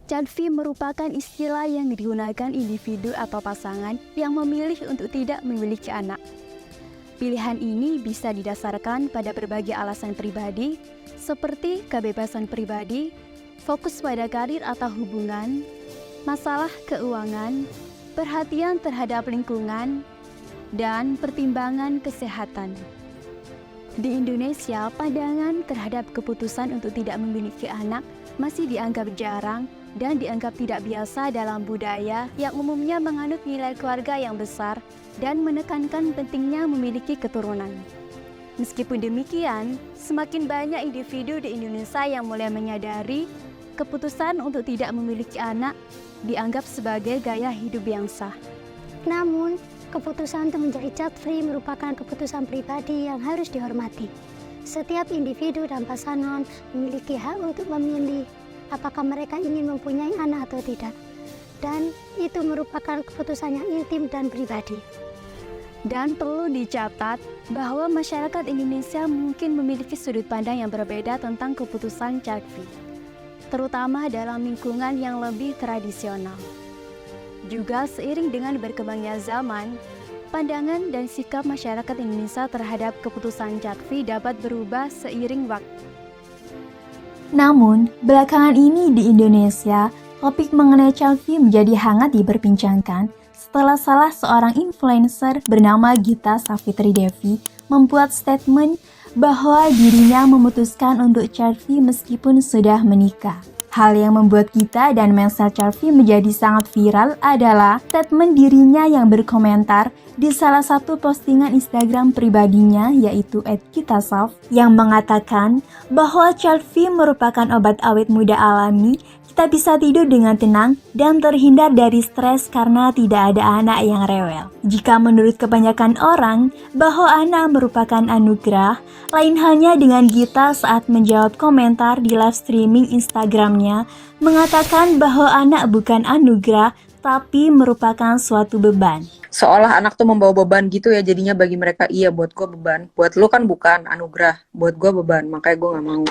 Cadfi merupakan istilah yang digunakan individu atau pasangan yang memilih untuk tidak memiliki anak. Pilihan ini bisa didasarkan pada berbagai alasan pribadi, seperti kebebasan pribadi, fokus pada karir atau hubungan, masalah keuangan, perhatian terhadap lingkungan, dan pertimbangan kesehatan. Di Indonesia, pandangan terhadap keputusan untuk tidak memiliki anak masih dianggap jarang dan dianggap tidak biasa dalam budaya yang umumnya menganut nilai keluarga yang besar dan menekankan pentingnya memiliki keturunan. Meskipun demikian, semakin banyak individu di Indonesia yang mulai menyadari keputusan untuk tidak memiliki anak dianggap sebagai gaya hidup yang sah. Namun, keputusan untuk menjadi child-free merupakan keputusan pribadi yang harus dihormati. Setiap individu dan pasangan memiliki hak untuk memilih apakah mereka ingin mempunyai anak atau tidak. Dan itu merupakan keputusan yang intim dan pribadi. Dan perlu dicatat bahwa masyarakat Indonesia mungkin memiliki sudut pandang yang berbeda tentang keputusan child-free, terutama dalam lingkungan yang lebih tradisional. Juga seiring dengan berkembangnya zaman, pandangan dan sikap masyarakat Indonesia terhadap keputusan child-free dapat berubah seiring waktu. Namun, belakangan ini di Indonesia, topik mengenai child-free menjadi hangat diperbincangkan setelah salah seorang influencer bernama Gita Savitri Devi membuat statement bahwa dirinya memutuskan untuk child-free meskipun sudah menikah. Hal yang membuat Gita dan mindset child-free menjadi sangat viral adalah statement dirinya yang berkomentar di salah satu postingan Instagram pribadinya yaitu @gitasaf yang mengatakan bahwa child-free merupakan obat awet muda alami. Kita bisa tidur dengan tenang dan terhindar dari stres karena tidak ada anak yang rewel. Jika menurut kebanyakan orang bahwa anak merupakan anugerah, lain halnya dengan Gita saat menjawab komentar di live streaming Instagramnya mengatakan bahwa anak bukan anugerah tapi merupakan suatu beban. Seolah anak tuh membawa beban gitu ya, jadinya bagi mereka iya buat gue beban, buat lo kan bukan anugerah, buat gue beban, makanya gue gak mau.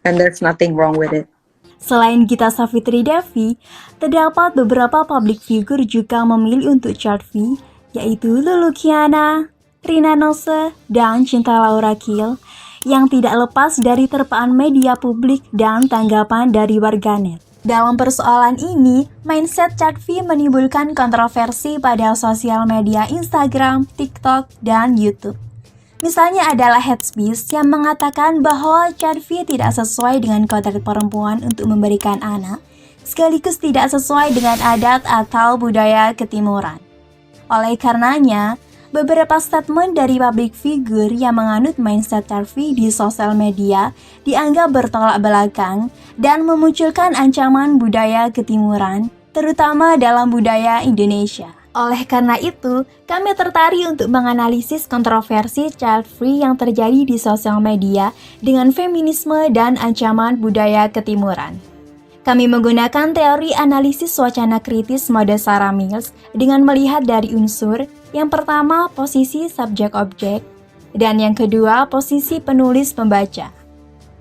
And there's nothing wrong with it. Selain Gita Savitri Devi, terdapat beberapa public figure juga memilih untuk child-free, yaitu Lulu Kiana, Rina Nose, dan Cinta Laura Kiel, yang tidak lepas dari terpaan media publik dan tanggapan dari warganet. Dalam persoalan ini, mindset child-free menimbulkan kontroversi pada sosial media Instagram, TikTok, dan YouTube. Misalnya adalah Headspace yang mengatakan bahwa child-free tidak sesuai dengan kodrat perempuan untuk memberikan anak, sekaligus tidak sesuai dengan adat atau budaya ketimuran. Oleh karenanya, beberapa statement dari public figure yang menganut mindset child-free di sosial media dianggap bertolak belakang dan memunculkan ancaman budaya ketimuran, terutama dalam budaya Indonesia. Oleh karena itu, kami tertarik untuk menganalisis kontroversi child-free yang terjadi di sosial media dengan feminisme dan ancaman budaya ketimuran. Kami menggunakan teori analisis wacana kritis mode Sarah Mills dengan melihat dari unsur yang pertama posisi subjek-objek dan yang kedua posisi penulis-pembaca.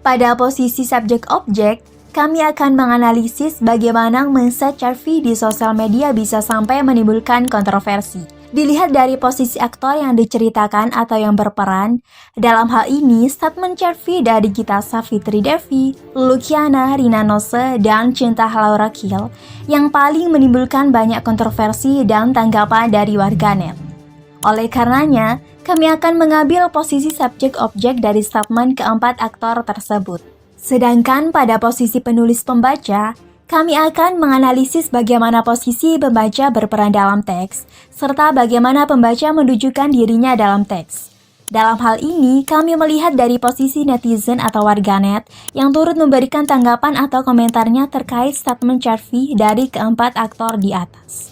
Pada posisi subjek-objek, kami akan menganalisis bagaimana mindset child-free di sosial media bisa sampai menimbulkan kontroversi. Dilihat dari posisi aktor yang diceritakan atau yang berperan, dalam hal ini statement child-free dari Gita Savitri Devi, Lulu Kiana, Rina Nose, dan Cinta Laura Kiel yang paling menimbulkan banyak kontroversi dan tanggapan dari warganet. Oleh karenanya, kami akan mengambil posisi subjek-objek dari statement keempat aktor tersebut. Sedangkan pada posisi penulis pembaca, kami akan menganalisis bagaimana posisi pembaca berperan dalam teks, serta bagaimana pembaca menunjukkan dirinya dalam teks. Dalam hal ini, kami melihat dari posisi netizen atau warganet yang turut memberikan tanggapan atau komentarnya terkait statement child-free dari keempat aktor di atas.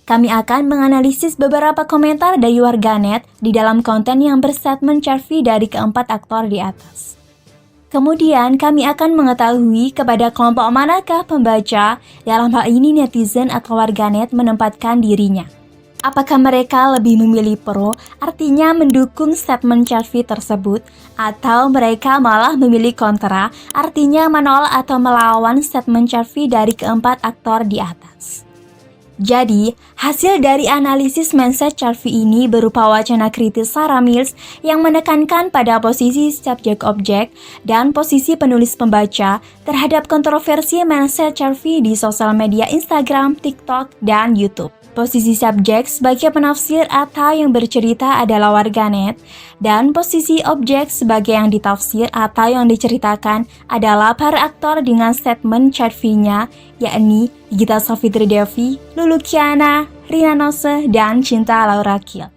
Kami akan menganalisis beberapa komentar dari warganet di dalam konten yang berstatement child-free dari keempat aktor di atas. Kemudian kami akan mengetahui kepada kelompok manakah pembaca, dalam hal ini netizen atau warganet menempatkan dirinya. Apakah mereka lebih memilih pro, artinya mendukung statement Chartvi tersebut, atau mereka malah memilih kontra, artinya menolak atau melawan statement Chartvi dari keempat aktor di atas? Jadi, hasil dari analisis mindset Chartvi ini berupa wacana kritis Sarah Mills yang menekankan pada posisi subjek-objek dan posisi penulis-pembaca terhadap kontroversi mindset Chartvi di sosial media Instagram, TikTok, dan YouTube. Posisi subjek sebagai penafsir atau yang bercerita adalah warganet, dan posisi objek sebagai yang ditafsir atau yang diceritakan adalah para aktor dengan statement Chartvi-nya, yakni Gita Savitri Devi, Lulu Kiana, Rina Nose, dan Cinta Laura Kiel.